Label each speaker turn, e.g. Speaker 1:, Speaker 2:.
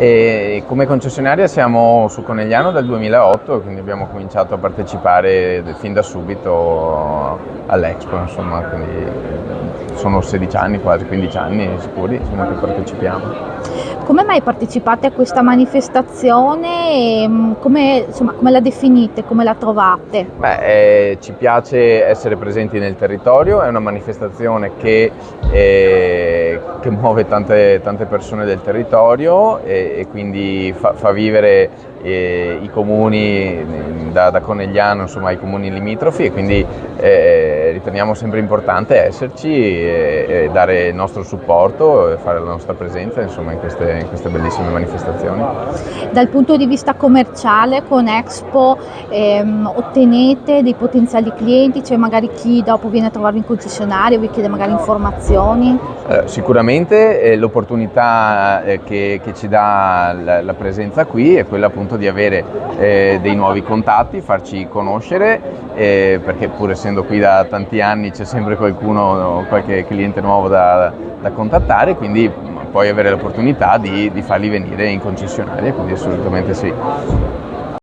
Speaker 1: E come concessionaria siamo su Conegliano dal 2008, quindi abbiamo cominciato a partecipare fin da subito all'Expo, insomma, quindi sono 16 anni, quasi 15 anni sicuri, insomma, che partecipiamo.
Speaker 2: Come mai partecipate a questa manifestazione e come la definite, come la trovate?
Speaker 1: Beh, ci piace essere presenti nel territorio, è una manifestazione che muove tante persone del territorio e quindi fa vivere i comuni da Conegliano, insomma, i comuni limitrofi, e quindi riteniamo sempre importante esserci e dare il nostro supporto e fare la nostra presenza, insomma, in queste bellissime manifestazioni.
Speaker 2: Dal punto di vista commerciale con Expo ottenete dei potenziali clienti, cioè magari chi dopo viene a trovarvi in concessionario vi chiede magari informazioni?
Speaker 1: Sicuramente l'opportunità che ci dà la presenza qui è quella appunto di avere dei nuovi contatti, farci conoscere, perché pur essendo qui da tanti anni c'è sempre qualcuno, qualche cliente nuovo da contattare, quindi poi avere l'opportunità di farli venire in concessionaria, quindi assolutamente sì.